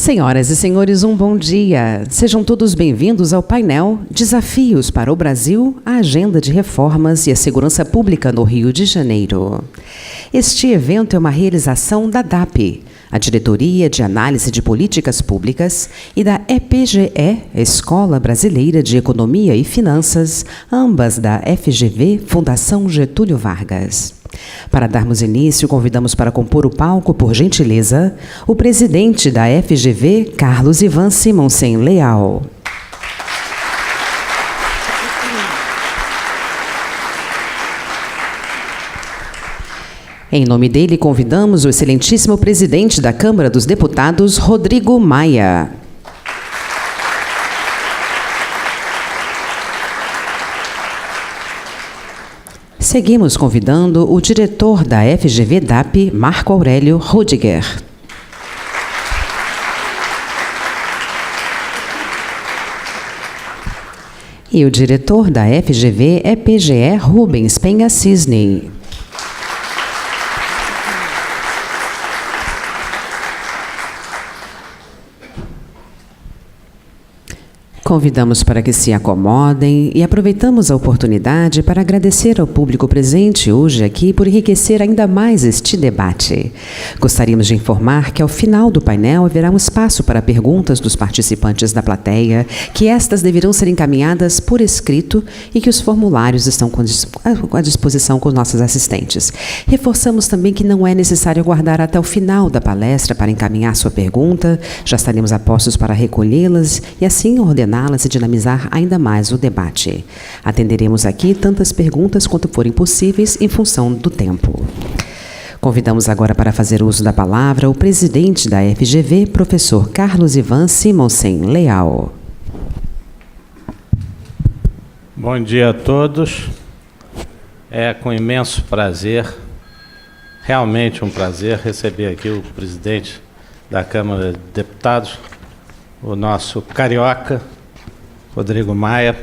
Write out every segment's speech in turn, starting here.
Senhoras e senhores, um bom dia. Sejam todos bem-vindos ao painel Desafios para o Brasil, a Agenda de Reformas e a Segurança Pública no Rio de Janeiro. Este evento é uma realização da DAP, a Diretoria de Análise de Políticas Públicas, e da EPGE, Escola Brasileira de Economia e Finanças, ambas da FGV, Fundação Getúlio Vargas. Para darmos início, convidamos para compor o palco, por gentileza, o presidente da FGV, Carlos Ivan Simonsen Leal. Em nome dele, convidamos o excelentíssimo presidente da Câmara dos Deputados, Rodrigo Maia. Seguimos convidando o diretor da FGV-DAP, Marco Aurélio Rudiger. E o diretor da FGV-EPGE, Rubens Penha Cisne. Convidamos para que se acomodem e aproveitamos a oportunidade para agradecer ao público presente hoje aqui por enriquecer ainda mais este debate. Gostaríamos de informar que ao final do painel haverá um espaço para perguntas dos participantes da plateia, que estas deverão ser encaminhadas por escrito e que os formulários estão à disposição com nossos assistentes. Reforçamos também que não é necessário aguardar até o final da palestra para encaminhar sua pergunta, já estaremos a postos para recolhê-las e assim ordená-las e dinamizar ainda mais o debate. Atenderemos aqui tantas perguntas quanto forem possíveis em função do tempo. Convidamos agora para fazer uso da palavra o presidente da FGV, professor Carlos Ivan Simonsen Leal. Bom dia a todos. É com imenso prazer, realmente um prazer, receber aqui o presidente da Câmara de Deputados, o nosso carioca, Rodrigo Maia,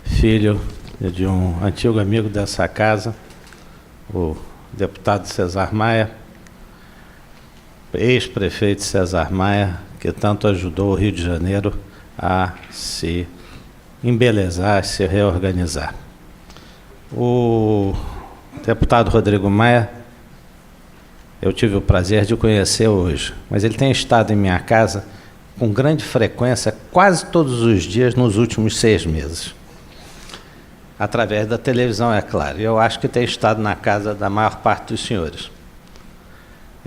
filho de um antigo amigo dessa casa, o deputado Cesar Maia, ex-prefeito Cesar Maia, que tanto ajudou o Rio de Janeiro a se embelezar, a se reorganizar. O deputado Rodrigo Maia, eu tive o prazer de conhecer hoje, mas ele tem estado em minha casa com grande frequência, quase todos os dias nos últimos 6 meses. Através da televisão, é claro. Eu acho que tem estado na casa da maior parte dos senhores.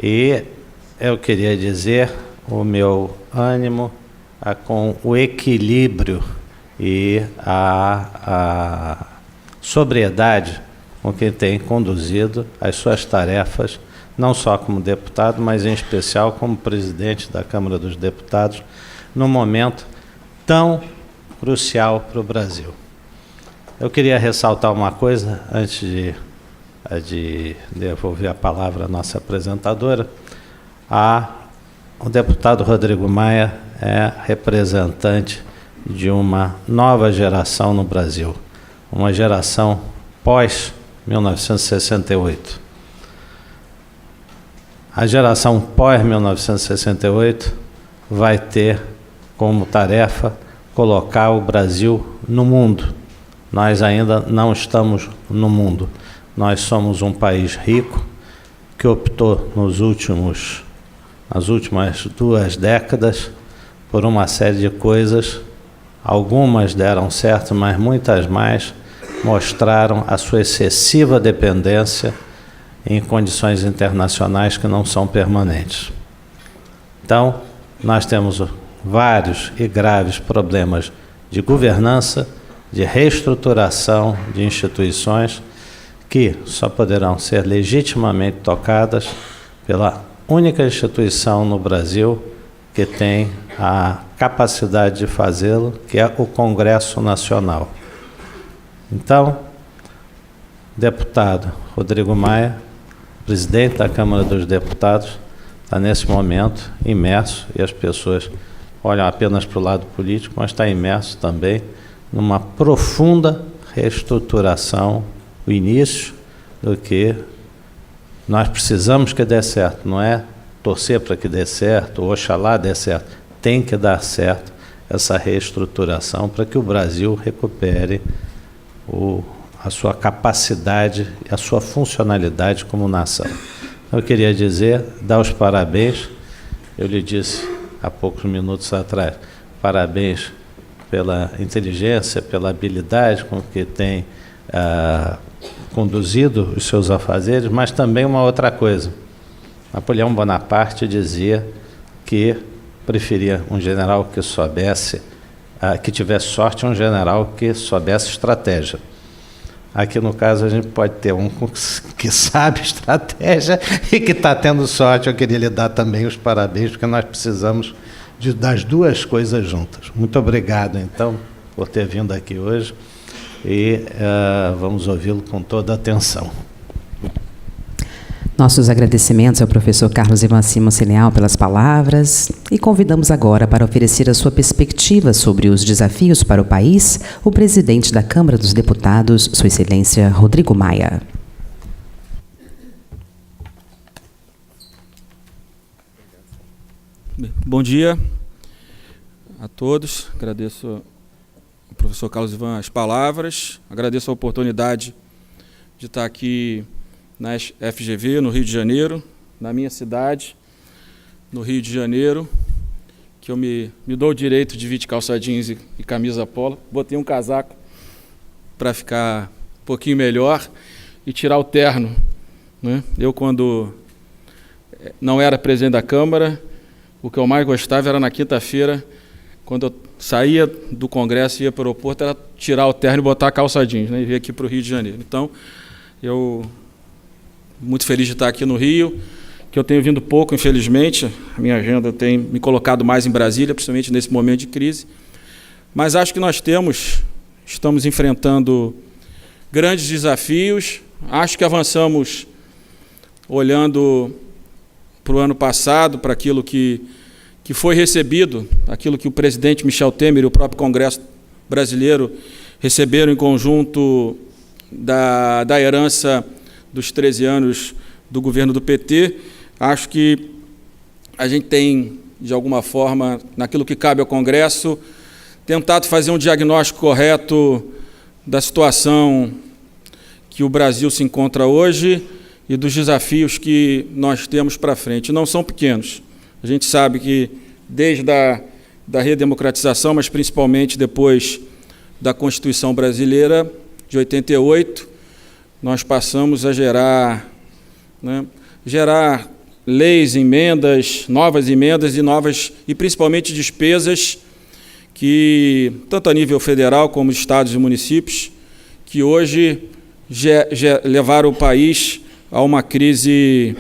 E eu queria dizer o meu ânimo com o equilíbrio e a sobriedade com que tem conduzido as suas tarefas, não só como deputado, mas em especial como presidente da Câmara dos Deputados, num momento tão crucial para o Brasil. Eu queria ressaltar uma coisa, antes de devolver a palavra à nossa apresentadora. O deputado Rodrigo Maia é representante de uma nova geração no Brasil, uma geração pós-1968. A geração pós-1968 vai ter como tarefa colocar o Brasil no mundo. Nós ainda não estamos no mundo. Nós somos um país rico que optou nas últimas 2 décadas por uma série de coisas. Algumas deram certo, mas muitas mais mostraram a sua excessiva dependência em condições internacionais que não são permanentes. Então, nós temos vários e graves problemas de governança, de reestruturação de instituições que só poderão ser legitimamente tocadas pela única instituição no Brasil que tem a capacidade de fazê-lo, que é o Congresso Nacional. Então, deputado Rodrigo Maia, presidente da Câmara dos Deputados, está nesse momento imerso, e as pessoas olham apenas para o lado político, mas está imerso também numa profunda reestruturação, o início do que nós precisamos que dê certo, não é torcer para que dê certo, oxalá dê certo, tem que dar certo essa reestruturação para que o Brasil recupere a sua capacidade e a sua funcionalidade como nação. Eu queria dizer, dar os parabéns, eu lhe disse há poucos minutos atrás, parabéns pela inteligência, pela habilidade com que tem conduzido os seus afazeres, mas também uma outra coisa. Napoleão Bonaparte dizia que preferia um general que soubesse, que tivesse sorte, um general que soubesse estratégia. Aqui, no caso, a gente pode ter um que sabe estratégia e que está tendo sorte. Eu queria lhe dar também os parabéns, porque nós precisamos das duas coisas juntas. Muito obrigado, então, por ter vindo aqui hoje e vamos ouvi-lo com toda a atenção. Nossos agradecimentos ao professor Carlos Ivan Simões Leal pelas palavras e convidamos agora para oferecer a sua perspectiva sobre os desafios para o país o presidente da Câmara dos Deputados, Sua Excelência Rodrigo Maia. Bom dia a todos. Agradeço ao professor Carlos Ivan as palavras, agradeço a oportunidade de estar aqui na FGV, no Rio de Janeiro, na minha cidade, no Rio de Janeiro, que eu me dou o direito de vir de calça jeans e camisa polo. Botei um casaco para ficar um pouquinho melhor e tirar o terno, né? Eu, quando não era presidente da Câmara, o que eu mais gostava era na quinta-feira, quando eu saía do Congresso e ia para o aeroporto, era tirar o terno e botar a calça jeans, né, e vir aqui para o Rio de Janeiro. Então, eu muito feliz de estar aqui no Rio, que eu tenho vindo pouco, infelizmente. A minha agenda tem me colocado mais em Brasília, principalmente nesse momento de crise. Mas acho que nós estamos enfrentando grandes desafios. Acho que avançamos olhando para o ano passado, para aquilo que foi recebido, aquilo que o presidente Michel Temer e o próprio Congresso brasileiro receberam em conjunto da herança dos 13 anos do governo do PT. Acho que a gente tem, de alguma forma, naquilo que cabe ao Congresso, tentado fazer um diagnóstico correto da situação que o Brasil se encontra hoje e dos desafios que nós temos para frente. Não são pequenos. A gente sabe que, desde da redemocratização, mas principalmente depois da Constituição Brasileira de 88, nós passamos a gerar leis, emendas, novas emendas e principalmente despesas que, tanto a nível federal como estados e municípios, que hoje levaram o país a uma crise,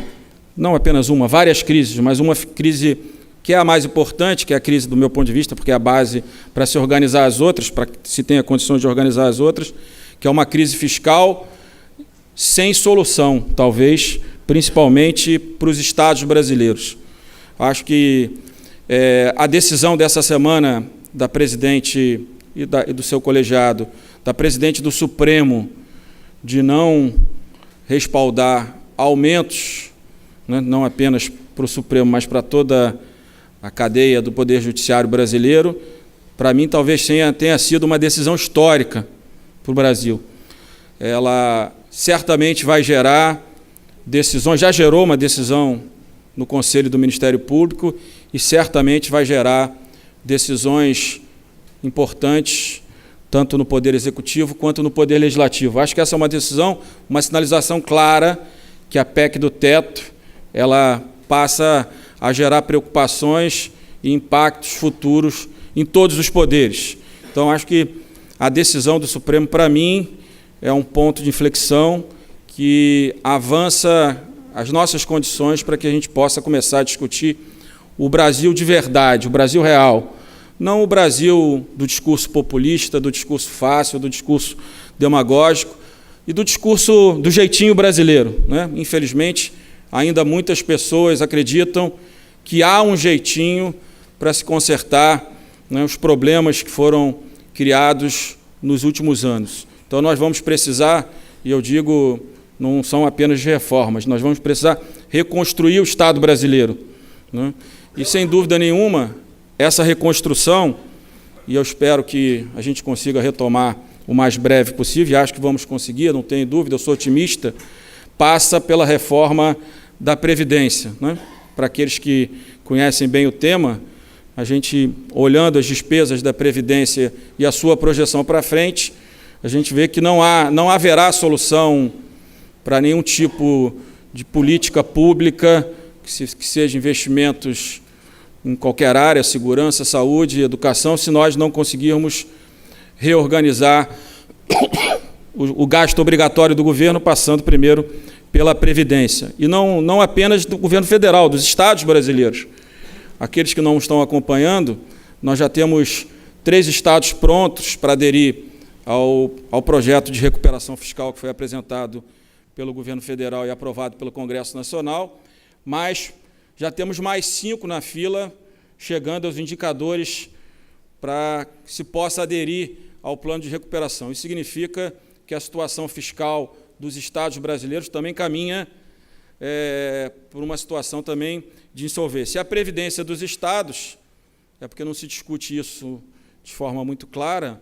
não apenas uma, várias crises, mas uma crise que é a mais importante, que é a crise do meu ponto de vista, porque é a base para se organizar as outras, para que se tenha condições de organizar as outras, que é uma crise fiscal sem solução, talvez, principalmente para os estados brasileiros. Acho que a decisão dessa semana da presidente e do seu colegiado, da presidente do Supremo, de não respaldar aumentos, né, não apenas para o Supremo, mas para toda a cadeia do Poder Judiciário brasileiro, para mim talvez tenha sido uma decisão histórica para o Brasil. Ela certamente vai gerar decisões, já gerou uma decisão no Conselho do Ministério Público e certamente vai gerar decisões importantes, tanto no Poder Executivo quanto no Poder Legislativo. Acho que essa é uma decisão, uma sinalização clara que a PEC do teto, ela passa a gerar preocupações e impactos futuros em todos os poderes. Então, acho que a decisão do Supremo, para mim, é um ponto de inflexão que avança as nossas condições para que a gente possa começar a discutir o Brasil de verdade, o Brasil real. Não o Brasil do discurso populista, do discurso fácil, do discurso demagógico e do discurso do jeitinho brasileiro, né? Infelizmente, ainda muitas pessoas acreditam que há um jeitinho para se consertar, né, os problemas que foram criados nos últimos anos. Então, nós vamos precisar, e eu digo, não são apenas reformas, nós vamos precisar reconstruir o Estado brasileiro. né? E, sem dúvida nenhuma, essa reconstrução, e eu espero que a gente consiga retomar o mais breve possível, e acho que vamos conseguir, não tenho dúvida, eu sou otimista, passa pela reforma da Previdência, né? Para aqueles que conhecem bem o tema, a gente, olhando as despesas da Previdência e a sua projeção para frente, a gente vê que não haverá solução para nenhum tipo de política pública, que seja investimentos em qualquer área, segurança, saúde, educação, se nós não conseguirmos reorganizar o gasto obrigatório do governo, passando primeiro pela Previdência. E não apenas do governo federal, dos estados brasileiros. Aqueles que não estão acompanhando, nós já temos 3 estados prontos para aderir ao projeto de recuperação fiscal que foi apresentado pelo governo federal e aprovado pelo Congresso Nacional, mas já temos mais 5 na fila, chegando aos indicadores para que se possa aderir ao plano de recuperação. Isso significa que a situação fiscal dos estados brasileiros também caminha por uma situação também de insolvência. E a Previdência dos estados, é porque não se discute isso de forma muito clara,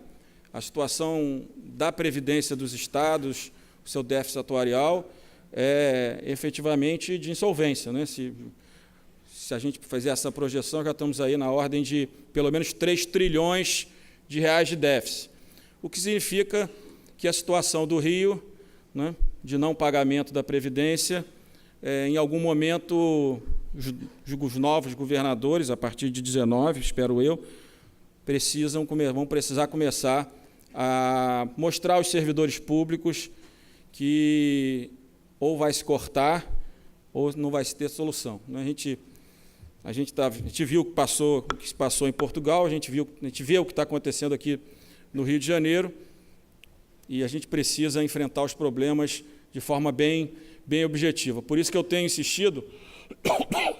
a situação da Previdência dos estados, o seu déficit atuarial, é efetivamente de insolvência, né? Se a gente fizer essa projeção, já estamos aí na ordem de pelo menos 3 trilhões de reais de déficit, o que significa que a situação do Rio, né, de não pagamento da Previdência, em algum momento, os novos governadores, a partir de 19, espero eu, vão precisar começar a mostrar aos servidores públicos que ou vai se cortar ou não vai se ter solução. A gente viu o que se passou em Portugal, a gente vê o que está acontecendo aqui no Rio de Janeiro, e a gente precisa enfrentar os problemas de forma bem objetiva. Por isso que eu tenho insistido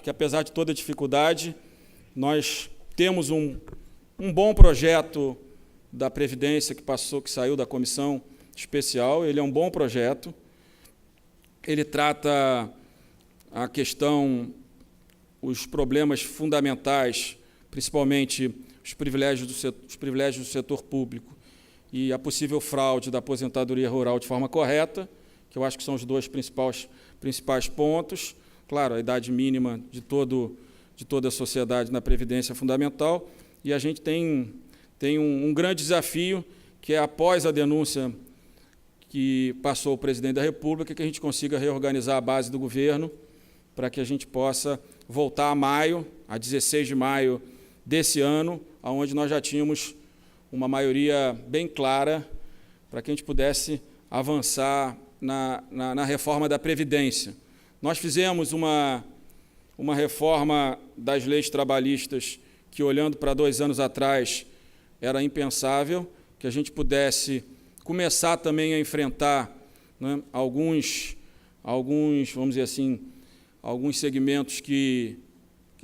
que, apesar de toda a dificuldade, nós temos um bom projeto da Previdência que saiu da comissão especial. Ele é um bom projeto, ele trata a questão, os problemas fundamentais, principalmente os privilégios do setor público e a possível fraude da aposentadoria rural de forma correta, que eu acho que são os 2 principais pontos. Claro, a idade mínima de toda a sociedade na Previdência é fundamental, e a gente tem um grande desafio, que é, após a denúncia que passou o presidente da República, que a gente consiga reorganizar a base do governo para que a gente possa voltar a 16 de maio desse ano, onde nós já tínhamos uma maioria bem clara para que a gente pudesse avançar na reforma da Previdência. Nós fizemos uma reforma das leis trabalhistas que, olhando para 2 anos atrás, era impensável, que a gente pudesse começar também a enfrentar, né, alguns, vamos dizer assim, alguns segmentos que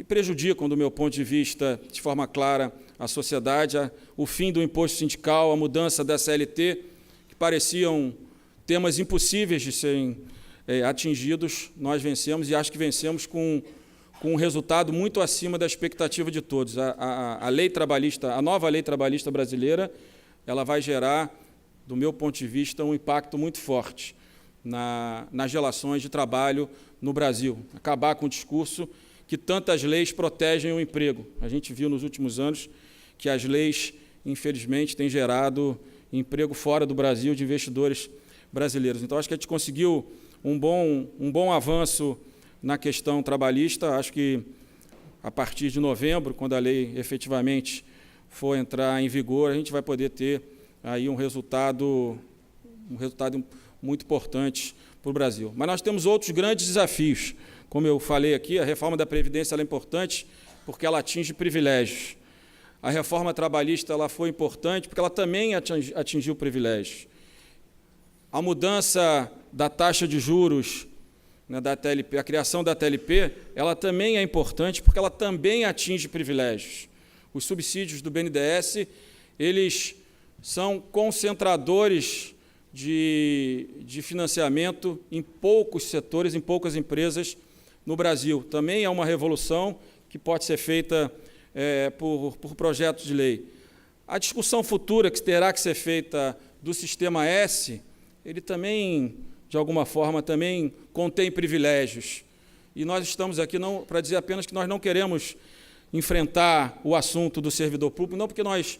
prejudicam, do meu ponto de vista, de forma clara, a sociedade, o fim do imposto sindical, a mudança da CLT, que pareciam temas impossíveis de serem atingidos. Nós vencemos, e acho que vencemos com um resultado muito acima da expectativa de todos. A lei trabalhista, a nova lei trabalhista brasileira, ela vai gerar, do meu ponto de vista, um impacto muito forte nas relações de trabalho no Brasil. Acabar com o discurso que tantas leis protegem o emprego. A gente viu nos últimos anos que as leis, infelizmente, têm gerado emprego fora do Brasil de investidores brasileiros. Então, acho que a gente conseguiu um bom avanço na questão trabalhista. Acho que, a partir de novembro, quando a lei efetivamente for entrar em vigor, a gente vai poder ter aí um resultado muito importante para o Brasil. Mas nós temos outros grandes desafios. Como eu falei aqui, a reforma da Previdência ela é importante porque ela atinge privilégios. A reforma trabalhista ela foi importante porque ela também atingiu privilégios. A mudança da taxa de juros, né, da TLP, a criação da TLP, ela também é importante porque ela também atinge privilégios. Os subsídios do BNDES, eles são concentradores de financiamento em poucos setores, em poucas empresas no Brasil. Também é uma revolução que pode ser feita por projetos de lei. A discussão futura que terá que ser feita do Sistema S, ele também, de alguma forma, também contém privilégios. E nós estamos aqui não para dizer apenas que nós não queremos enfrentar o assunto do servidor público, não porque nós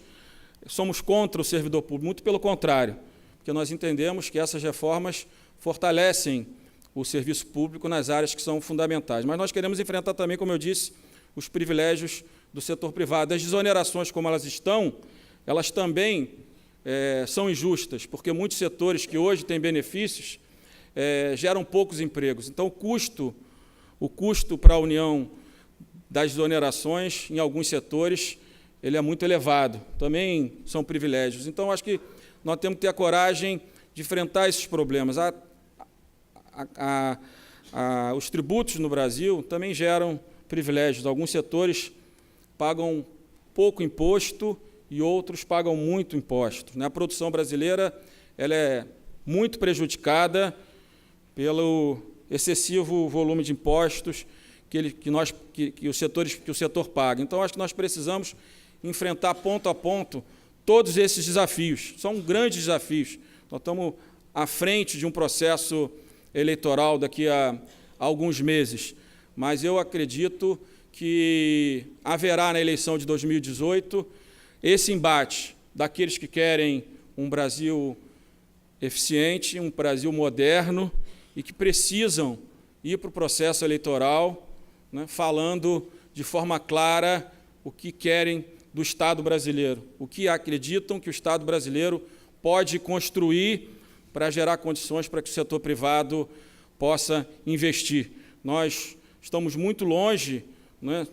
somos contra o servidor público, muito pelo contrário, porque nós entendemos que essas reformas fortalecem o serviço público nas áreas que são fundamentais. Mas nós queremos enfrentar também, como eu disse, os privilégios do setor privado. As desonerações, como elas estão, elas também são injustas, porque muitos setores que hoje têm benefícios geram poucos empregos. Então, o custo para a União das desonerações, em alguns setores, ele é muito elevado. Também são privilégios. Então, acho que nós temos que ter a coragem de enfrentar esses problemas. Os tributos no Brasil também geram privilégios. Alguns setores pagam pouco imposto e outros pagam muito imposto. A produção brasileira ela é muito prejudicada pelo excessivo volume de impostos que o setor paga. Então, acho que nós precisamos enfrentar ponto a ponto todos esses desafios. São grandes desafios. Nós estamos à frente de um processo eleitoral daqui a alguns meses, mas eu acredito que haverá na eleição de 2018 esse embate daqueles que querem um Brasil eficiente, um Brasil moderno e que precisam ir para o processo eleitoral, falando de forma clara o que querem do Estado brasileiro, o que acreditam que o Estado brasileiro pode construir para gerar condições para que o setor privado possa investir. Nós estamos muito longe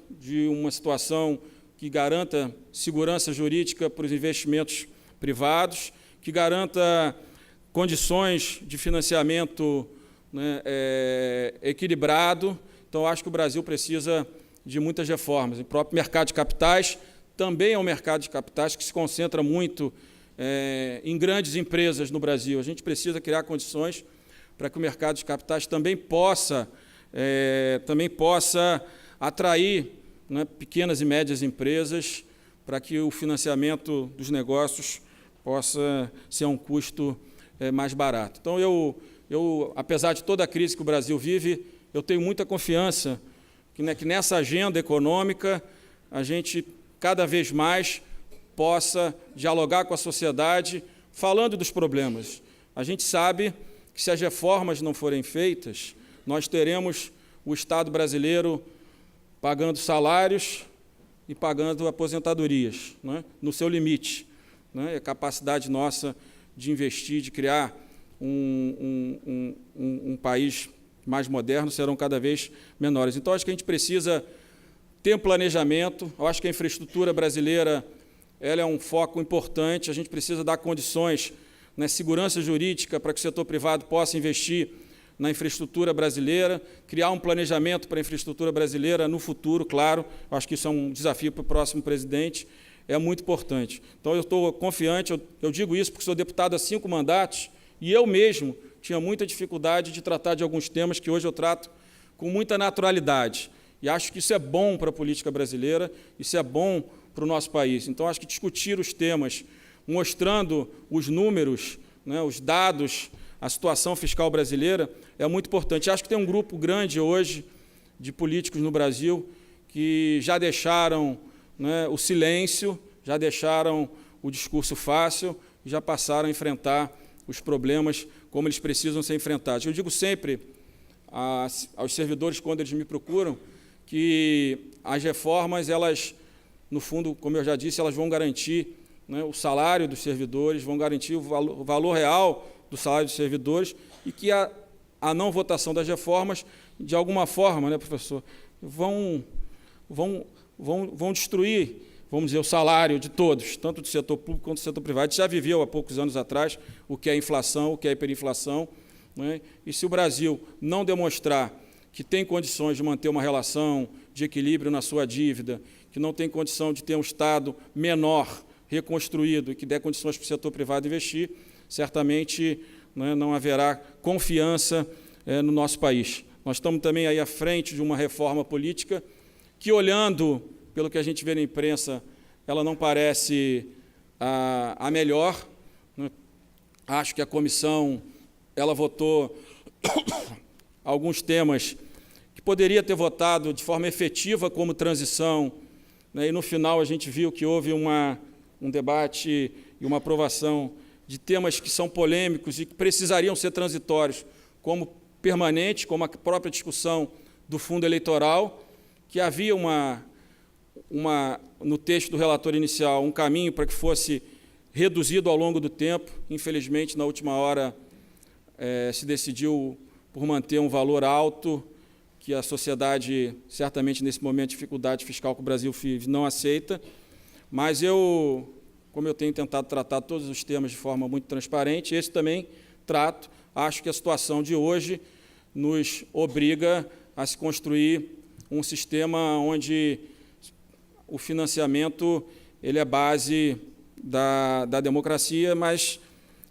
de uma situação que garanta segurança jurídica para os investimentos privados, que garanta condições de financiamento equilibrado. Então, acho que o Brasil precisa de muitas reformas. O próprio mercado de capitais também é um mercado de capitais que se concentra muito em grandes empresas no Brasil. A gente precisa criar condições para que o mercado de capitais também possa atrair pequenas e médias empresas para que o financiamento dos negócios possa ser a um custo mais barato. Então, eu, apesar de toda a crise que o Brasil vive, eu tenho muita confiança que nessa agenda econômica a gente, cada vez mais, possa dialogar com a sociedade, falando dos problemas. A gente sabe que, se as reformas não forem feitas, nós teremos o Estado brasileiro pagando salários e pagando aposentadorias, no seu limite. A capacidade nossa de investir, de criar um país mais moderno serão cada vez menores. Então, acho que a gente precisa ter um planejamento. Eu acho que a infraestrutura brasileira ela é um foco importante. A gente precisa dar condições, segurança jurídica para que o setor privado possa investir na infraestrutura brasileira, criar um planejamento para a infraestrutura brasileira no futuro, claro. Eu acho que isso é um desafio para o próximo presidente, é muito importante. Então, eu estou confiante, eu digo isso porque sou deputado há 5 mandatos e eu mesmo tinha muita dificuldade de tratar de alguns temas que hoje eu trato com muita naturalidade. E acho que isso é bom para a política brasileira, isso é bom para o nosso país. Então, acho que discutir os temas, mostrando os números, os dados, a situação fiscal brasileira, é muito importante. Acho que tem um grupo grande hoje de políticos no Brasil que já deixaram o silêncio, já deixaram o discurso fácil e já passaram a enfrentar os problemas como eles precisam ser enfrentados. Eu digo sempre aos servidores, quando eles me procuram, que as reformas, elas, no fundo, como eu já disse, elas vão garantir o salário dos servidores, vão garantir o valor real do salário dos servidores e que a não votação das reformas, de alguma forma, professor, vão destruir, vamos dizer, o salário de todos, tanto do setor público quanto do setor privado. A gente já viveu há poucos anos atrás o que é inflação, o que é hiperinflação, e se o Brasil não demonstrar que tem condições de manter uma relação de equilíbrio na sua dívida, que não tem condição de ter um Estado menor, reconstruído, e que dê condições para o setor privado investir, certamente não haverá confiança no nosso país. Nós estamos também aí à frente de uma reforma política que, olhando pelo que a gente vê na imprensa, ela não parece a melhor, né? Acho que a comissão ela votou alguns temas que poderia ter votado de forma efetiva como transição, né? E no final a gente viu que houve um debate e uma aprovação de temas que são polêmicos e que precisariam ser transitórios, como permanente, como a própria discussão do fundo eleitoral, que havia no texto do relator inicial um caminho para que fosse reduzido ao longo do tempo. Infelizmente, na última hora, se decidiu por manter um valor alto, que a sociedade, certamente nesse momento de dificuldade fiscal que o Brasil vive, não aceita. Mas como eu tenho tentado tratar todos os temas de forma muito transparente, esse também trato. Acho que a situação de hoje nos obriga a se construir um sistema onde o financiamento ele é base da democracia, mas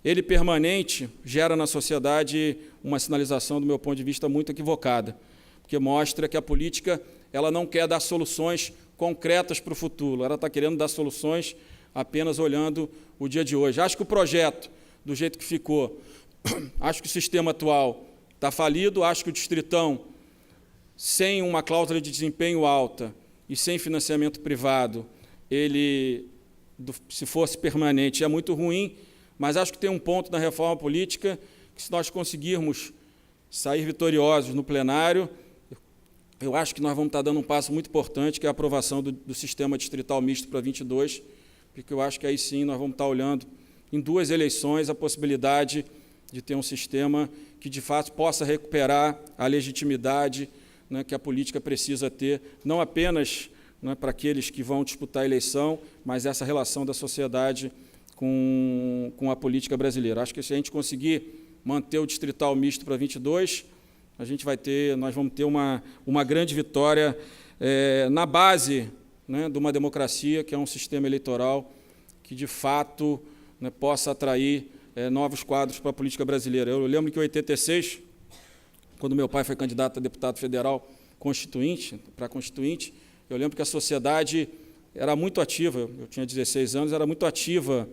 ele permanente gera na sociedade uma sinalização, do meu ponto de vista, muito equivocada, porque mostra que a política ela não quer dar soluções concretas para o futuro, ela está querendo dar soluções apenas olhando o dia de hoje. Acho que o projeto, do jeito que ficou, acho que o sistema atual está falido, acho que o Distritão, sem uma cláusula de desempenho alta e sem financiamento privado, ele, se fosse permanente, é muito ruim, mas acho que tem um ponto na reforma política que, se nós conseguirmos sair vitoriosos no plenário, eu acho que nós vamos estar dando um passo muito importante, que é a aprovação do sistema distrital misto para 22, porque eu acho que aí sim nós vamos estar olhando em 2 eleições a possibilidade de ter um sistema que, de fato, possa recuperar a legitimidade, né, que a política precisa ter, não apenas, né, para aqueles que vão disputar a eleição, mas essa relação da sociedade com a política brasileira. Acho que se a gente conseguir manter o distrital misto para 22, nós vamos ter uma grande vitória na base, né, de uma democracia, que é um sistema eleitoral que, de fato, né, possa atrair novos quadros para a política brasileira. Eu lembro que em 86, quando meu pai foi candidato a deputado federal para constituinte, eu lembro que a sociedade era muito ativa, eu tinha 16 anos, era muito ativa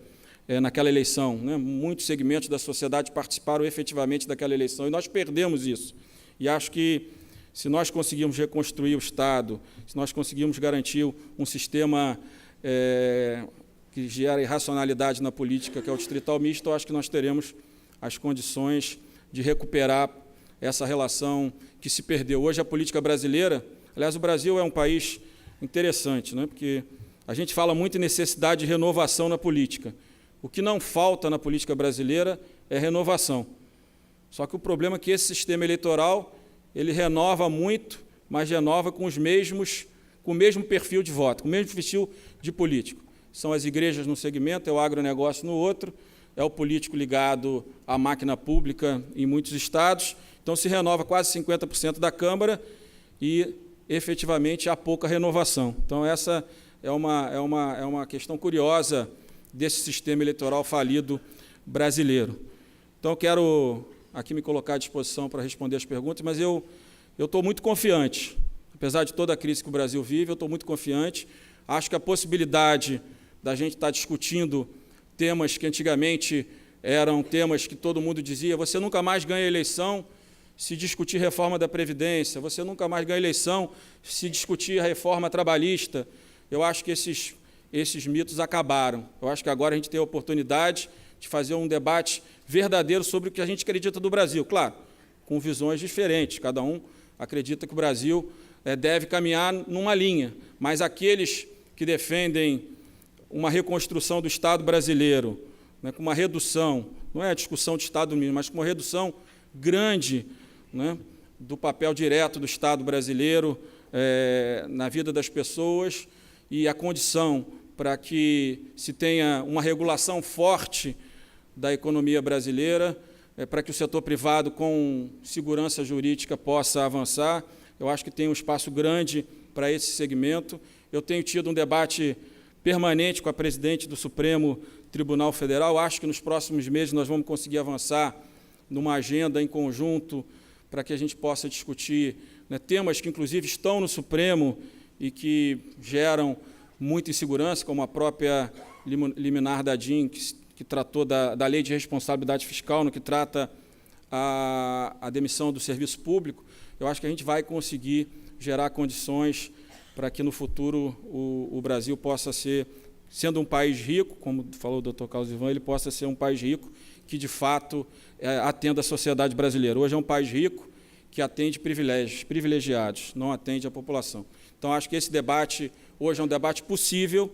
naquela eleição, né? Muitos segmentos da sociedade participaram efetivamente daquela eleição, e nós perdemos isso. E acho que, se nós conseguirmos reconstruir o Estado, se nós conseguirmos garantir um sistema que gera irracionalidade na política, que é o distrital misto, eu acho que nós teremos as condições de recuperar essa relação que se perdeu. Hoje a política brasileira, aliás, o Brasil é um país interessante, né? Porque a gente fala muito em necessidade de renovação na política. O que não falta na política brasileira é renovação. Só que o problema é que esse sistema eleitoral ele renova muito, mas renova com o mesmo perfil de voto, com o mesmo perfil de político. São as igrejas num segmento, é o agronegócio no outro, é o político ligado à máquina pública em muitos estados. Então, se renova quase 50% da Câmara e, efetivamente, há pouca renovação. Então, essa é uma questão curiosa desse sistema eleitoral falido brasileiro. Então, quero aqui me colocar à disposição para responder as perguntas, mas eu estou muito confiante. Apesar de toda a crise que o Brasil vive, eu estou muito confiante. Acho que a possibilidade da gente estar discutindo temas que antigamente eram temas que todo mundo dizia: você nunca mais ganha eleição se discutir reforma da Previdência, você nunca mais ganha eleição se discutir a reforma trabalhista. Eu acho que esses mitos acabaram. Eu acho que agora a gente tem a oportunidade de fazer um debate verdadeiro sobre o que a gente acredita do Brasil. Claro, com visões diferentes, cada um acredita que o Brasil deve caminhar numa linha, mas aqueles que defendem uma reconstrução do Estado brasileiro, né, com uma redução, não é a discussão de Estado mínimo, mas com uma redução grande, né, do papel direto do Estado brasileiro na vida das pessoas, e a condição para que se tenha uma regulação forte da economia brasileira, para que o setor privado, com segurança jurídica, possa avançar. Eu acho que tem um espaço grande para esse segmento. Eu tenho tido um debate permanente com a presidente do Supremo Tribunal Federal. Acho que nos próximos meses nós vamos conseguir avançar numa agenda em conjunto para que a gente possa discutir, né, temas que, inclusive, estão no Supremo e que geram muita insegurança, como a própria liminar da DIN, que tratou da Lei de Responsabilidade Fiscal, no que trata a demissão do serviço público, eu acho que a gente vai conseguir gerar condições para que, no futuro, o Brasil possa ser, sendo um país rico, como falou o doutor Carlos Ivan, ele possa ser um país rico que, de fato, atenda a sociedade brasileira. Hoje é um país rico que atende privilegiados, não atende a população. Então, acho que esse debate hoje é um debate possível,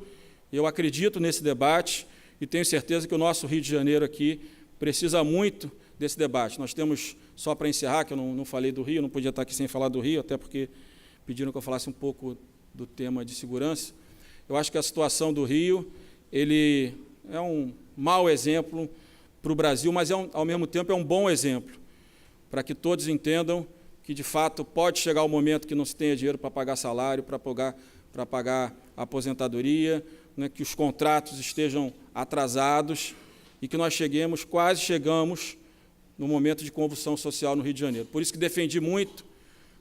eu acredito nesse debate e tenho certeza que o nosso Rio de Janeiro aqui precisa muito desse debate. Nós temos, só para encerrar, que eu não falei do Rio, não podia estar aqui sem falar do Rio, até porque pediram que eu falasse um pouco do tema de segurança. Eu acho que a situação do Rio, ele é um mau exemplo para o Brasil, mas, ao mesmo tempo, é um bom exemplo, para que todos entendam que, de fato, pode chegar o momento que não se tenha dinheiro para pagar salário, para pagar a aposentadoria, né, que os contratos estejam atrasados e que nós quase chegamos no momento de convulsão social no Rio de Janeiro. Por isso que defendi muito,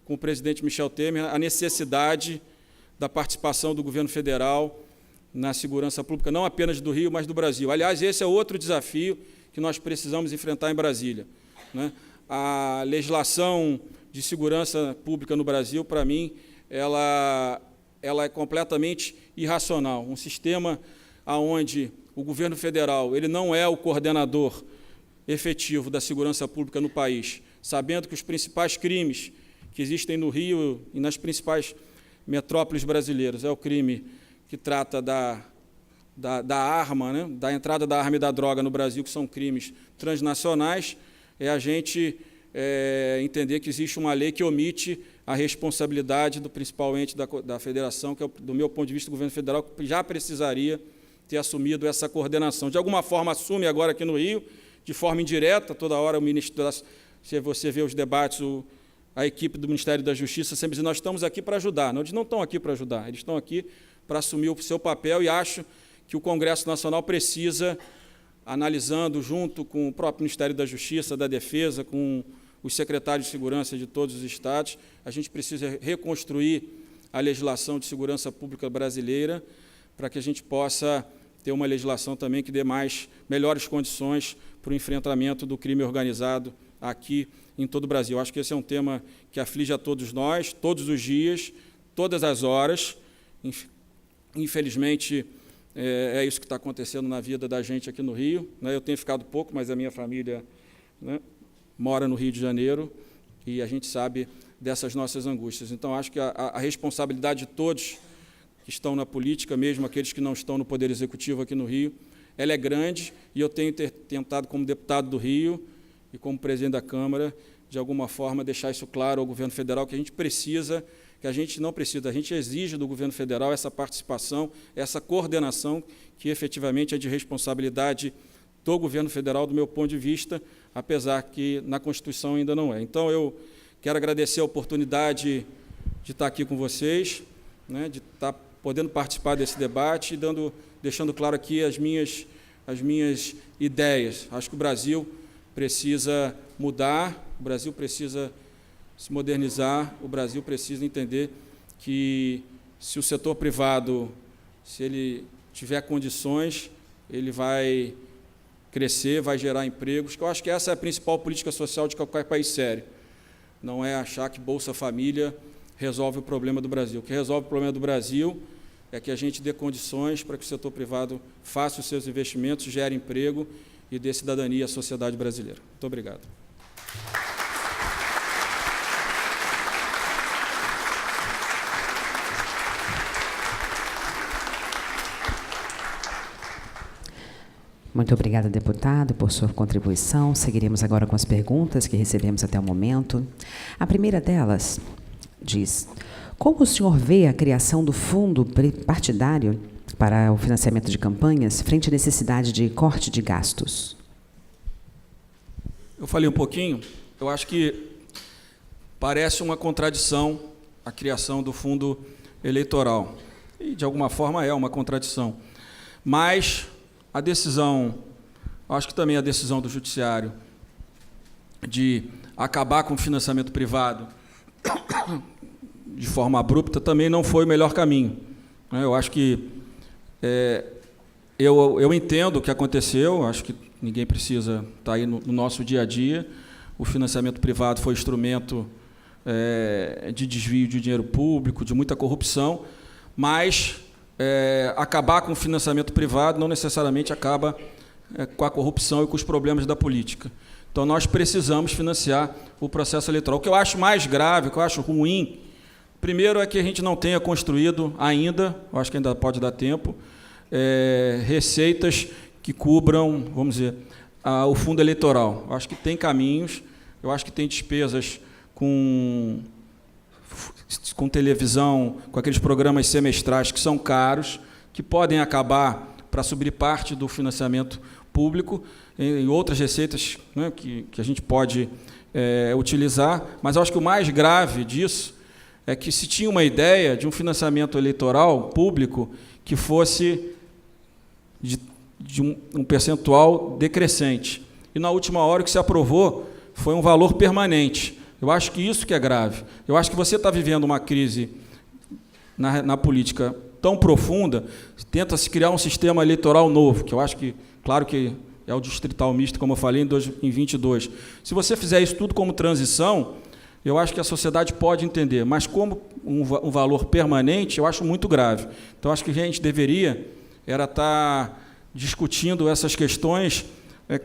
com o presidente Michel Temer, a necessidade da participação do governo federal na segurança pública, não apenas do Rio, mas do Brasil. Aliás, esse é outro desafio que nós precisamos enfrentar em Brasília, né? A legislação de segurança pública no Brasil, para mim, ela é completamente irracional. Um sistema onde o governo federal ele não é o coordenador efetivo da segurança pública no país, sabendo que os principais crimes que existem no Rio e nas principais metrópoles brasileiras é o crime que trata da arma, né, da entrada da arma e da droga no Brasil, que são crimes transnacionais, é a gente entender que existe uma lei que omite a responsabilidade do principal ente da federação, que, do meu ponto de vista, o governo federal que já precisaria ter assumido essa coordenação. De alguma forma, assume agora aqui no Rio, de forma indireta, toda hora o Ministério, se você vê os debates, a equipe do Ministério da Justiça sempre diz, nós estamos aqui para ajudar. Não, eles não estão aqui para ajudar, eles estão aqui para assumir o seu papel e acho que o Congresso Nacional precisa, analisando junto com o próprio Ministério da Justiça, da Defesa, com os secretários de segurança de todos os estados, a gente precisa reconstruir a legislação de segurança pública brasileira para que a gente possa ter uma legislação também que dê melhores condições para o enfrentamento do crime organizado aqui em todo o Brasil. Acho que esse é um tema que aflige a todos nós, todos os dias, todas as horas. Infelizmente, é isso que está acontecendo na vida da gente aqui no Rio, né? Eu tenho ficado pouco, mas a minha família, né, mora no Rio de Janeiro e a gente sabe dessas nossas angústias. Então, acho que a responsabilidade de todos que estão na política, mesmo aqueles que não estão no Poder Executivo aqui no Rio, ela é grande e eu tenho tentado, como deputado do Rio e como presidente da Câmara, de alguma forma deixar isso claro ao governo federal, que a gente precisa, que a gente não precisa, a gente exige do governo federal essa participação, essa coordenação, que efetivamente é de responsabilidade do governo federal, do meu ponto de vista, apesar que na Constituição ainda não é. Então, eu quero agradecer a oportunidade de estar aqui com vocês, né, de estar podendo participar desse debate e deixando claro aqui as minhas ideias. Acho que o Brasil precisa mudar, o Brasil precisa se modernizar, o Brasil precisa entender que, se o setor privado, se ele tiver condições, ele vai crescer, vai gerar empregos, que eu acho que essa é a principal política social de qualquer país sério. Não é achar que Bolsa Família resolve o problema do Brasil. O que resolve o problema do Brasil é que a gente dê condições para que o setor privado faça os seus investimentos, gere emprego e dê cidadania à sociedade brasileira. Muito obrigado. Muito obrigada, deputado, por sua contribuição. Seguiremos agora com as perguntas que recebemos até o momento. A primeira delas diz: como o senhor vê a criação do fundo partidário para o financiamento de campanhas frente à necessidade de corte de gastos? Eu falei um pouquinho, eu acho que parece uma contradição a criação do fundo eleitoral. E, de alguma forma, é uma contradição. Mas a decisão, acho que também a decisão do Judiciário de acabar com o financiamento privado de forma abrupta também não foi o melhor caminho. Eu acho que eu entendo o que aconteceu, acho que ninguém precisa estar aí no nosso dia a dia. O financiamento privado foi instrumento de desvio de dinheiro público, de muita corrupção, mas acabar com o financiamento privado não necessariamente acaba com a corrupção e com os problemas da política. Então, nós precisamos financiar o processo eleitoral. O que eu acho mais grave, o que eu acho ruim, primeiro é que a gente não tenha construído ainda, eu acho que ainda pode dar tempo, receitas que cubram, vamos dizer, o fundo eleitoral. Eu acho que tem caminhos, eu acho que tem despesas com televisão, com aqueles programas semestrais que são caros, que podem acabar para subir parte do financiamento público, em outras receitas, né, que a gente pode utilizar, mas eu acho que o mais grave disso é que se tinha uma ideia de um financiamento eleitoral público que fosse de um percentual decrescente. E, na última hora, o que se aprovou foi um valor permanente. Eu acho que isso que é grave. Eu acho que você está vivendo uma crise na política tão profunda, tenta-se criar um sistema eleitoral novo, que eu acho que, claro que é o distrital misto, como eu falei, em 22. Se você fizer isso tudo como transição, eu acho que a sociedade pode entender, mas como um valor permanente, eu acho muito grave. Então, acho que a gente deveria estar discutindo essas questões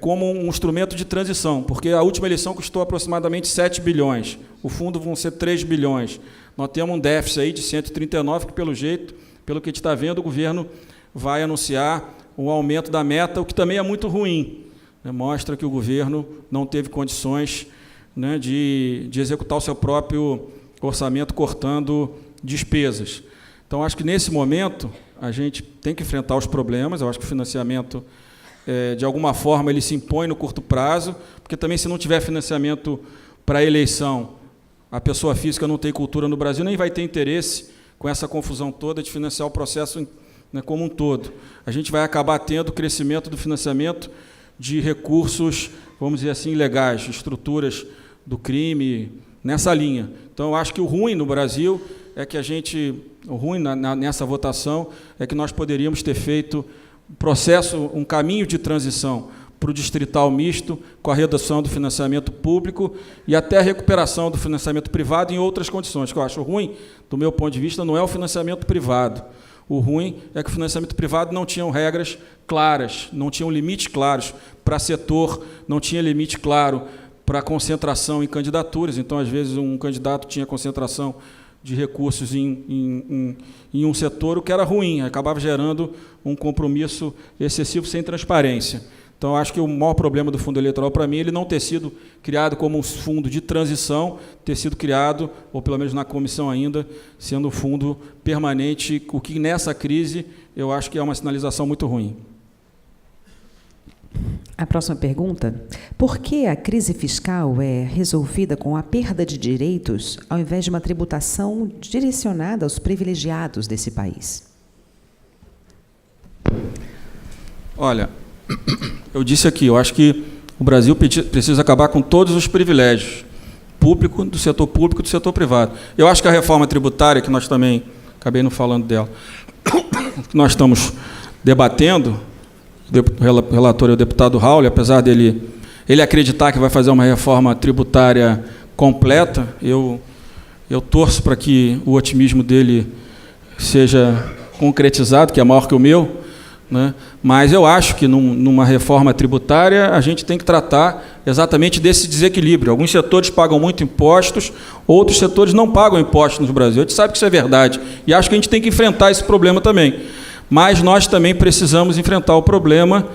como um instrumento de transição, porque a última eleição custou aproximadamente 7 bilhões, o fundo vão ser 3 bilhões. Nós temos um déficit aí de 139, que, pelo jeito, pelo que a gente está vendo, o governo vai anunciar um aumento da meta, o que também é muito ruim. Mostra que o governo não teve condições, né, de executar o seu próprio orçamento, cortando despesas. Então, acho que, nesse momento, a gente tem que enfrentar os problemas. Eu acho que o financiamento, de alguma forma, ele se impõe no curto prazo, porque também, se não tiver financiamento para a eleição, a pessoa física não tem cultura no Brasil, nem vai ter interesse, com essa confusão toda, de financiar o processo, né, como um todo. A gente vai acabar tendo crescimento do financiamento de recursos, vamos dizer assim, ilegais, estruturas do crime, nessa linha. Então, eu acho que o ruim no Brasil é que o ruim nessa votação é que nós poderíamos ter feito um caminho de transição para o distrital misto, com a redução do financiamento público e até a recuperação do financiamento privado em outras condições. O que eu acho ruim, do meu ponto de vista, não é o financiamento privado. O ruim é que o financiamento privado não tinha regras claras, não tinha limites claros para setor, não tinha limite claro para concentração em candidaturas. Então, às vezes, um candidato tinha concentração de recursos em um setor, o que era ruim, acabava gerando um compromisso excessivo sem transparência. Então, acho que o maior problema do fundo eleitoral, para mim, ele não ter sido criado como um fundo de transição, ter sido criado, ou pelo menos na comissão ainda, sendo um fundo permanente, o que, nessa crise, eu acho que é uma sinalização muito ruim. A próxima pergunta: por que a crise fiscal é resolvida com a perda de direitos, ao invés de uma tributação direcionada aos privilegiados desse país? Olha, eu disse aqui, eu acho que o Brasil precisa acabar com todos os privilégios, do setor público e do setor privado. Eu acho que a reforma tributária, que nós também, acabei não falando dela, que nós estamos debatendo, o relator é o deputado Raul, apesar dele acreditar que vai fazer uma reforma tributária completa, eu torço para que o otimismo dele seja concretizado, que é maior que o meu, né? Mas eu acho que numa reforma tributária a gente tem que tratar exatamente desse desequilíbrio. Alguns setores pagam muito impostos, outros setores não pagam impostos no Brasil. A gente sabe que isso é verdade e acho que a gente tem que enfrentar esse problema também. Mas nós também precisamos enfrentar o problema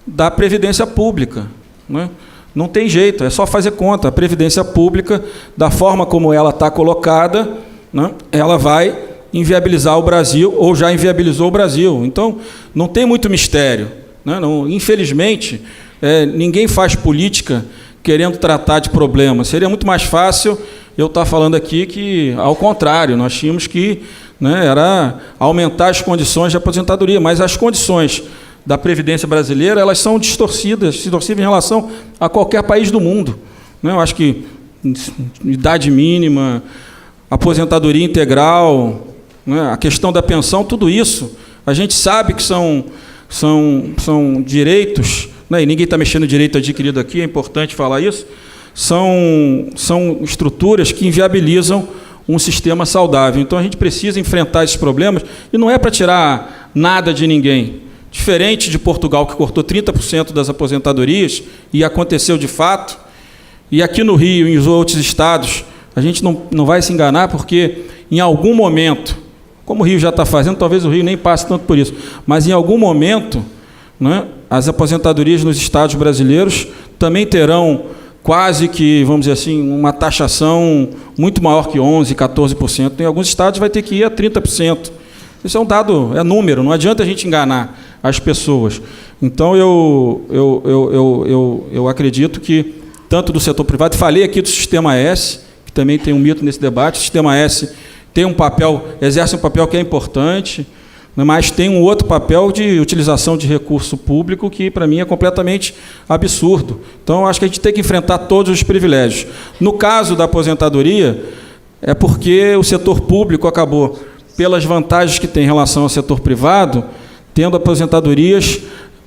da previdência pública, né? Não tem jeito, é só fazer conta. A previdência pública, da forma como ela está colocada, né, ela vai inviabilizar o Brasil, ou já inviabilizou o Brasil. Então, não tem muito mistério, né? Infelizmente, ninguém faz política querendo tratar de problemas. Seria muito mais fácil eu estar falando aqui que, ao contrário, nós tínhamos que, né, era aumentar as condições de aposentadoria, mas as condições da Previdência brasileira, elas são distorcidas em relação a qualquer país do mundo, né? Eu acho que idade mínima, aposentadoria integral, né, a questão da pensão, tudo isso, a gente sabe que são direitos, né, e ninguém está mexendo no direito adquirido aqui, é importante falar isso, são estruturas que inviabilizam um sistema saudável. Então, a gente precisa enfrentar esses problemas, e não é para tirar nada de ninguém. Diferente de Portugal, que cortou 30% das aposentadorias, e aconteceu de fato, e aqui no Rio e em outros estados, a gente não vai se enganar, porque em algum momento, como o Rio já está fazendo, talvez o Rio nem passe tanto por isso, mas em algum momento, né, as aposentadorias nos estados brasileiros também terão quase que, vamos dizer assim, uma taxação muito maior que 11%, 14%. Em alguns estados vai ter que ir a 30%. Isso é um dado, é número, não adianta a gente enganar as pessoas. Então, eu acredito que, tanto do setor privado, falei aqui do Sistema S, que também tem um mito nesse debate, o Sistema S tem um papel, exerce um papel que é importante, mas tem um outro papel de utilização de recurso público que, para mim, é completamente absurdo. Então, acho que a gente tem que enfrentar todos os privilégios. No caso da aposentadoria, é porque o setor público acabou, pelas vantagens que tem em relação ao setor privado, tendo aposentadorias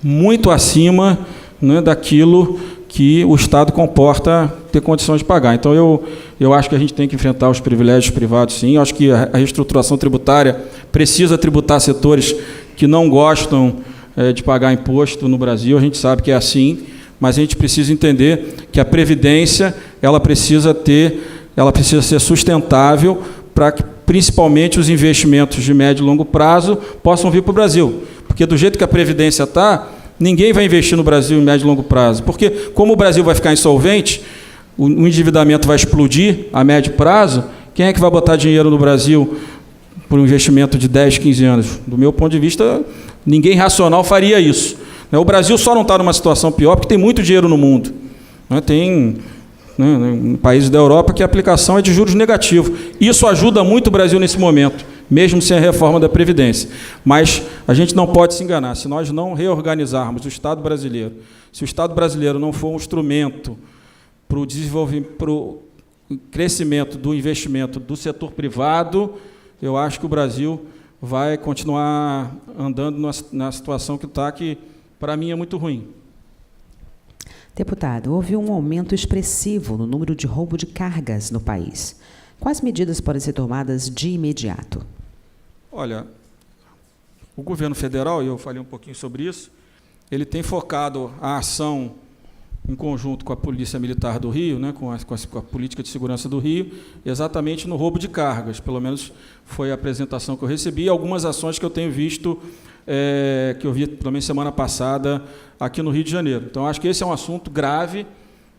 muito acima, né, daquilo que o Estado comporta ter condições de pagar. Então, eu acho que a gente tem que enfrentar os privilégios privados, sim. Eu acho que a reestruturação tributária precisa tributar setores que não gostam de pagar imposto no Brasil. A gente sabe que é assim, mas a gente precisa entender que a Previdência ela precisa ser sustentável para que, principalmente, os investimentos de médio e longo prazo possam vir para o Brasil. Porque, do jeito que a Previdência está, ninguém vai investir no Brasil em médio e longo prazo. Porque, como o Brasil vai ficar insolvente, o endividamento vai explodir a médio prazo, quem é que vai botar dinheiro no Brasil por um investimento de 10, 15 anos? Do meu ponto de vista, ninguém racional faria isso. O Brasil só não está numa situação pior porque tem muito dinheiro no mundo. Tem em países da Europa que a aplicação é de juros negativos. Isso ajuda muito o Brasil nesse momento, mesmo sem a reforma da Previdência. Mas a gente não pode se enganar. Se nós não reorganizarmos o Estado brasileiro, se o Estado brasileiro não for um instrumento para o desenvolvimento, para o crescimento do investimento do setor privado, eu acho que o Brasil vai continuar andando na situação que está, que para mim é muito ruim. Deputado, houve um aumento expressivo no número de roubo de cargas no país. Quais medidas podem ser tomadas de imediato? Olha, o governo federal, e eu falei um pouquinho sobre isso, ele tem focado a ação em conjunto com a Polícia Militar do Rio, né, com a Política de Segurança do Rio, exatamente no roubo de cargas. Pelo menos foi a apresentação que eu recebi, e algumas ações que eu tenho visto, que eu vi, pelo menos, semana passada, aqui no Rio de Janeiro. Então, acho que esse é um assunto grave,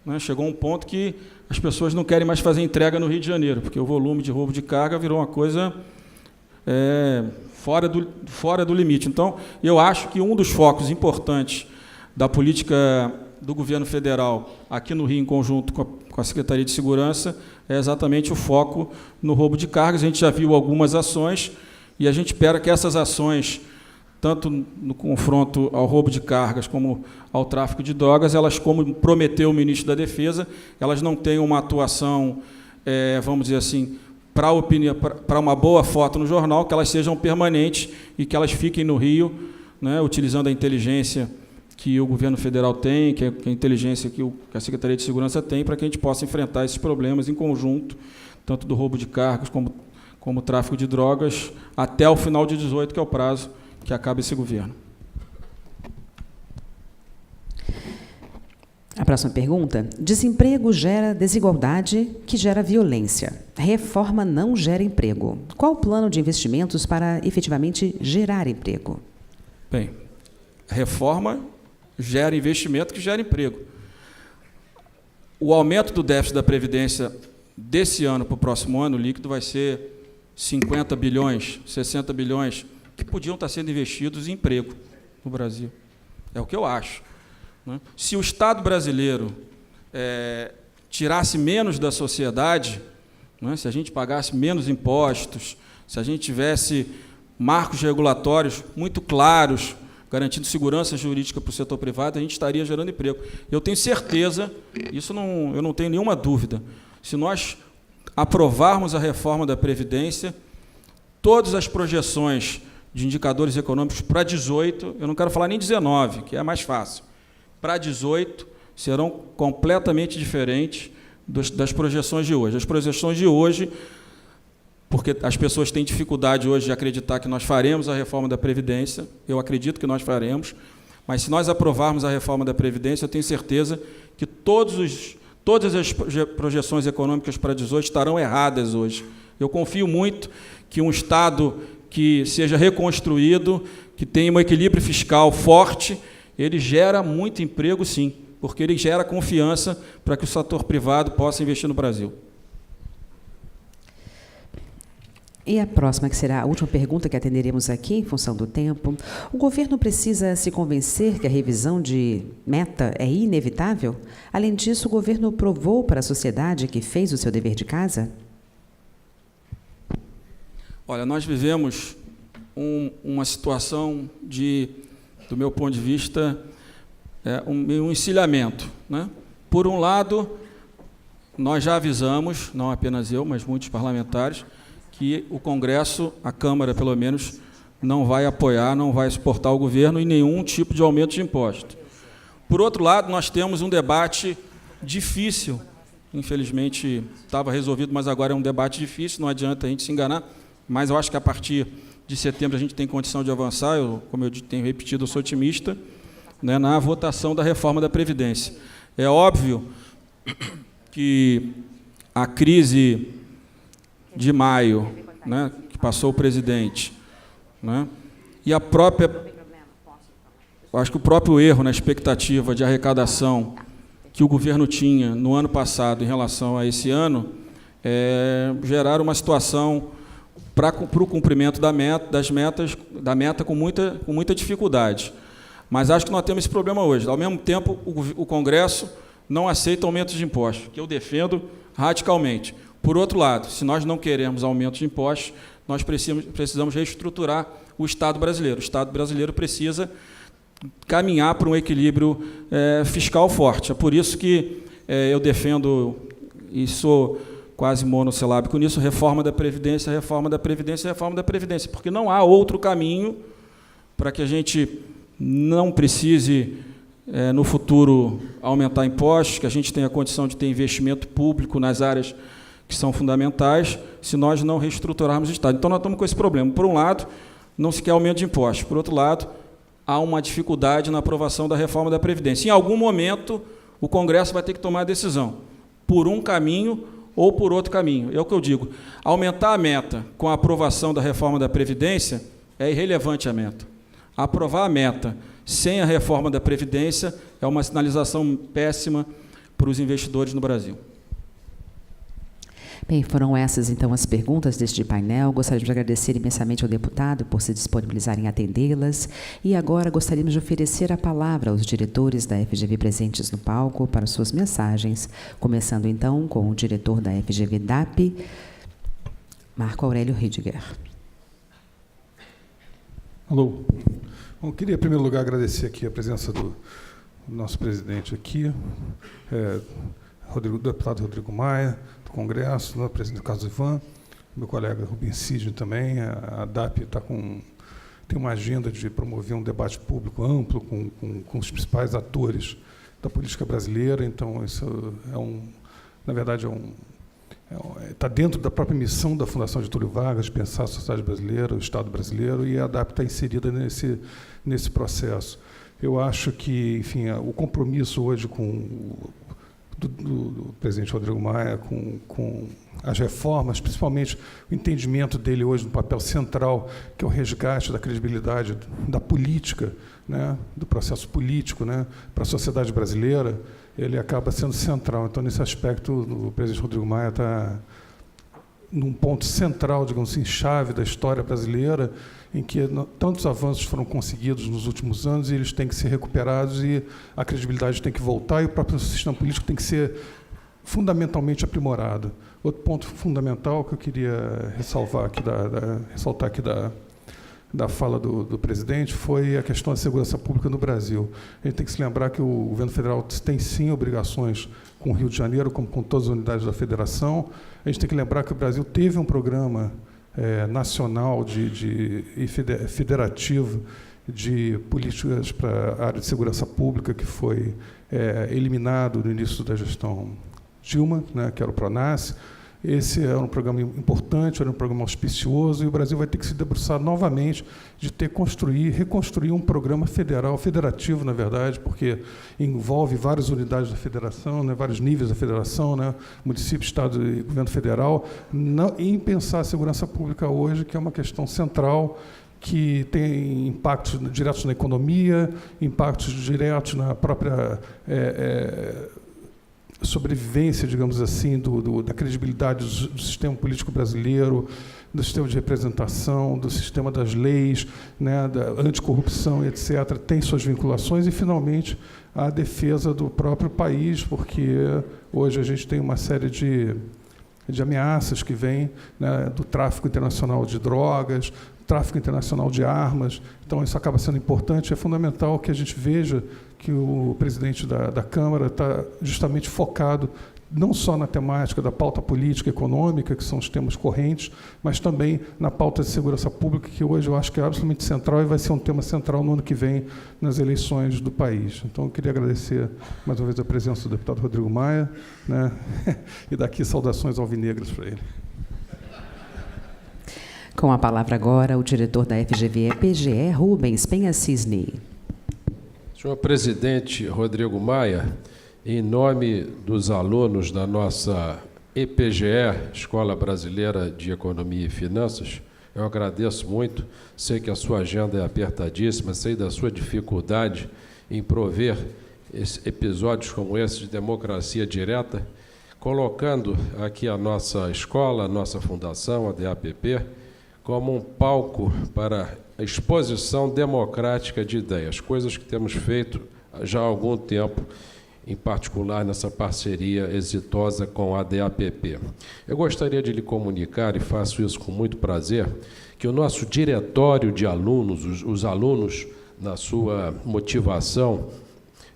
né, chegou a um ponto que as pessoas não querem mais fazer entrega no Rio de Janeiro, porque o volume de roubo de carga virou uma coisa fora do limite. Então, eu acho que um dos focos importantes da política do governo federal aqui no Rio, em conjunto com a Secretaria de Segurança, é exatamente o foco no roubo de cargas. A gente já viu algumas ações e a gente espera que essas ações, tanto no confronto ao roubo de cargas como ao tráfico de drogas, elas, como prometeu o ministro da Defesa, elas não tenham uma atuação, vamos dizer assim, para uma boa foto no jornal, que elas sejam permanentes e que elas fiquem no Rio, né, utilizando a inteligência que o governo federal tem, que a inteligência que a Secretaria de Segurança tem, para que a gente possa enfrentar esses problemas em conjunto, tanto do roubo de cargas como o tráfico de drogas, até o final de 2018, que é o prazo que acaba esse governo. A próxima pergunta. Desemprego gera desigualdade, que gera violência. Reforma não gera emprego. Qual o plano de investimentos para efetivamente gerar emprego? Bem, reforma gera investimento que gera emprego. O aumento do déficit da Previdência desse ano para o próximo ano, o líquido vai ser 50 bilhões, 60 bilhões, que podiam estar sendo investidos em emprego no Brasil. É o que eu acho. Né? Se o Estado brasileiro tirasse menos da sociedade, né, se a gente pagasse menos impostos, se a gente tivesse marcos regulatórios muito claros, garantindo segurança jurídica para o setor privado, a gente estaria gerando emprego. Eu tenho certeza, eu não tenho nenhuma dúvida, se nós aprovarmos a reforma da Previdência, todas as projeções de indicadores econômicos para 18, eu não quero falar nem 19, que é mais fácil, para 18 serão completamente diferentes das projeções de hoje. As projeções de hoje, porque as pessoas têm dificuldade hoje de acreditar que nós faremos a reforma da Previdência, eu acredito que nós faremos, mas se nós aprovarmos a reforma da Previdência, eu tenho certeza que todas as projeções econômicas para 18 estarão erradas hoje. Eu confio muito que um Estado que seja reconstruído, que tenha um equilíbrio fiscal forte, ele gera muito emprego, sim, porque ele gera confiança para que o setor privado possa investir no Brasil. E a próxima, que será a última pergunta que atenderemos aqui, em função do tempo. O governo precisa se convencer que a revisão de meta é inevitável? Além disso, o governo provou para a sociedade que fez o seu dever de casa? Olha, nós vivemos uma situação do meu ponto de vista, um encilhamento, né? Por um lado, nós já avisamos, não apenas eu, mas muitos parlamentares, que o Congresso, a Câmara pelo menos, não vai apoiar, não vai suportar o governo em nenhum tipo de aumento de imposto. Por outro lado, nós temos um debate difícil, infelizmente estava resolvido, mas agora é um debate difícil, não adianta a gente se enganar, mas eu acho que a partir de setembro a gente tem condição de avançar, como eu tenho repetido, eu sou otimista, né, na votação da reforma da Previdência. É óbvio que a crise de maio, né, que passou o presidente, né, e acho que o próprio erro na expectativa de arrecadação que o governo tinha no ano passado em relação a esse ano, geraram uma situação para o cumprimento da meta com muita dificuldade. Mas acho que nós temos esse problema hoje. Ao mesmo tempo, o Congresso não aceita aumentos de impostos, que eu defendo radicalmente. Por outro lado, se nós não queremos aumento de impostos, nós precisamos reestruturar o Estado brasileiro. O Estado brasileiro precisa caminhar para um equilíbrio fiscal forte. É por isso que eu defendo, e sou quase monossilábico nisso, reforma da Previdência, reforma da Previdência, reforma da Previdência, porque não há outro caminho para que a gente não precise, no futuro, aumentar impostos, que a gente tenha condição de ter investimento público nas áreas que são fundamentais, se nós não reestruturarmos o Estado. Então, nós estamos com esse problema. Por um lado, não se quer aumento de impostos. Por outro lado, há uma dificuldade na aprovação da reforma da Previdência. Em algum momento, o Congresso vai ter que tomar a decisão, por um caminho ou por outro caminho. É o que eu digo. Aumentar a meta com a aprovação da reforma da Previdência é irrelevante a meta. Aprovar a meta sem a reforma da Previdência é uma sinalização péssima para os investidores no Brasil. Bem, foram essas, então, as perguntas deste painel. Gostaríamos de agradecer imensamente ao deputado por se disponibilizar em atendê-las. E agora gostaríamos de oferecer a palavra aos diretores da FGV presentes no palco para suas mensagens, começando, então, com o diretor da FGV DAP, Marco Aurélio Ridiger. Alô. Bom, eu queria, em primeiro lugar, agradecer aqui a presença do nosso presidente aqui, deputado Rodrigo Maia, do Congresso, do presidente Carlos Ivan, meu colega Rubens Sidney também. A DAP tem uma agenda de promover um debate público amplo com os principais atores da política brasileira, então isso na verdade, está dentro da própria missão da Fundação Getúlio Vargas, de pensar a sociedade brasileira, o Estado brasileiro, e a DAP está inserida nesse processo. Eu acho que, enfim, o compromisso hoje do presidente Rodrigo Maia com as reformas, principalmente o entendimento dele hoje no papel central, que é o resgate da credibilidade da política, né, do processo político, né, para a sociedade brasileira, ele acaba sendo central. Então, nesse aspecto, o presidente Rodrigo Maia está num ponto central, digamos assim, chave da história brasileira, em que tantos avanços foram conseguidos nos últimos anos e eles têm que ser recuperados e a credibilidade tem que voltar e o próprio sistema político tem que ser fundamentalmente aprimorado. Outro ponto fundamental que eu queria ressaltar aqui da fala do presidente foi a questão da segurança pública no Brasil. A gente tem que se lembrar que o governo federal tem, sim, obrigações com o Rio de Janeiro, como com todas as unidades da federação. A gente tem que lembrar que o Brasil teve um programa nacional e federativo de políticas para a área de segurança pública, que foi eliminado no início da gestão Dilma, né, que era o PRONASSE. Esse era um programa importante, era um programa auspicioso, e o Brasil vai ter que se debruçar novamente de reconstruir um programa federativo, na verdade, porque envolve várias unidades da federação, né, vários níveis da federação, né, município, estado e governo federal, em pensar a segurança pública hoje, que é uma questão central, que tem impactos diretos na economia, impactos diretos na própria sobrevivência, digamos assim, da credibilidade do sistema político brasileiro, do sistema de representação, do sistema das leis, né, da anticorrupção, etc., tem suas vinculações, e, finalmente, a defesa do próprio país, porque hoje a gente tem uma série de ameaças que vêm, né, do tráfico internacional de drogas, tráfico internacional de armas. Então, isso acaba sendo importante. É fundamental que a gente veja que o presidente da Câmara está justamente focado não só na temática da pauta política e econômica, que são os temas correntes, mas também na pauta de segurança pública, que hoje eu acho que é absolutamente central e vai ser um tema central no ano que vem nas eleições do país. Então, eu queria agradecer mais uma vez a presença do deputado Rodrigo Maia, né, e daqui saudações alvinegras para ele. Com a palavra agora, o diretor da FGV-PGE, Rubens Penha Cisne. Senhor presidente Rodrigo Maia, em nome dos alunos da nossa EPGE, Escola Brasileira de Economia e Finanças, eu agradeço muito. Sei que a sua agenda é apertadíssima, sei da sua dificuldade em prover episódios como esse de democracia direta, colocando aqui a nossa escola, a nossa fundação, a DAPP, como um palco para a exposição democrática de ideias, coisas que temos feito já há algum tempo, em particular nessa parceria exitosa com a DAPP. Eu gostaria de lhe comunicar, e faço isso com muito prazer, que o nosso diretório de alunos, os alunos, na sua motivação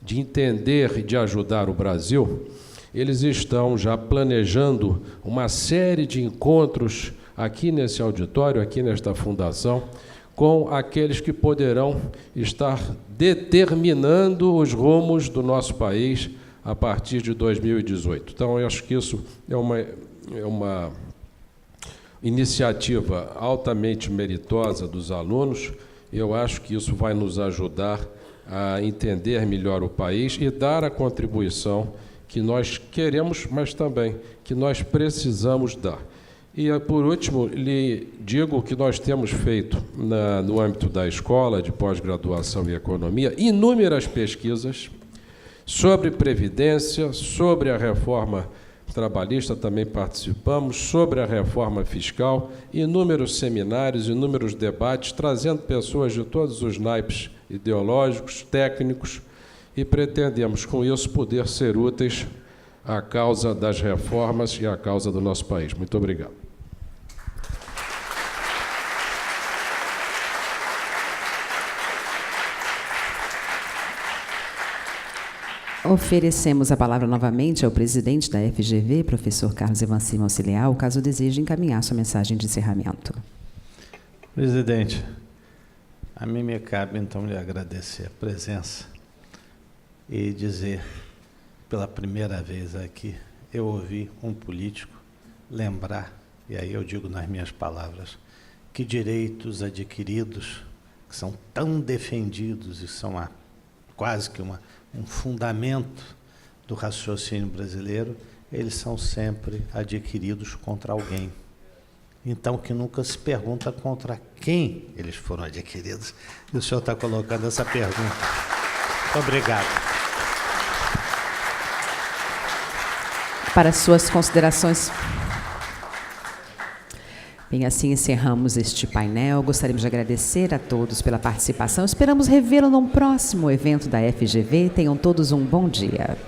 de entender e de ajudar o Brasil, eles estão já planejando uma série de encontros aqui nesse auditório, aqui nesta fundação, com aqueles que poderão estar determinando os rumos do nosso país a partir de 2018. Então, eu acho que isso é uma iniciativa altamente meritosa dos alunos. Eu acho que isso vai nos ajudar a entender melhor o país e dar a contribuição que nós queremos, mas também que nós precisamos dar. E, por último, lhe digo que nós temos feito, no âmbito da escola de pós-graduação em economia, inúmeras pesquisas sobre previdência, sobre a reforma trabalhista, também participamos, sobre a reforma fiscal, inúmeros seminários, inúmeros debates, trazendo pessoas de todos os naipes ideológicos, técnicos, e pretendemos, com isso, poder ser úteis à causa das reformas e à causa do nosso país. Muito obrigado. Oferecemos a palavra novamente ao presidente da FGV, professor Carlos Evancimo Auxiliar, caso deseje encaminhar sua mensagem de encerramento. Presidente, a mim me cabe, então, lhe agradecer a presença e dizer, pela primeira vez aqui, eu ouvi um político lembrar, e aí eu digo nas minhas palavras, que direitos adquiridos, que são tão defendidos e são quase que um fundamento do raciocínio brasileiro, eles são sempre adquiridos contra alguém. Então, que nunca se pergunta contra quem eles foram adquiridos. E o senhor está colocando essa pergunta. Muito obrigado. Para suas considerações. Bem, assim encerramos este painel. Gostaríamos de agradecer a todos pela participação. Esperamos revê-lo num próximo evento da FGV. Tenham todos um bom dia.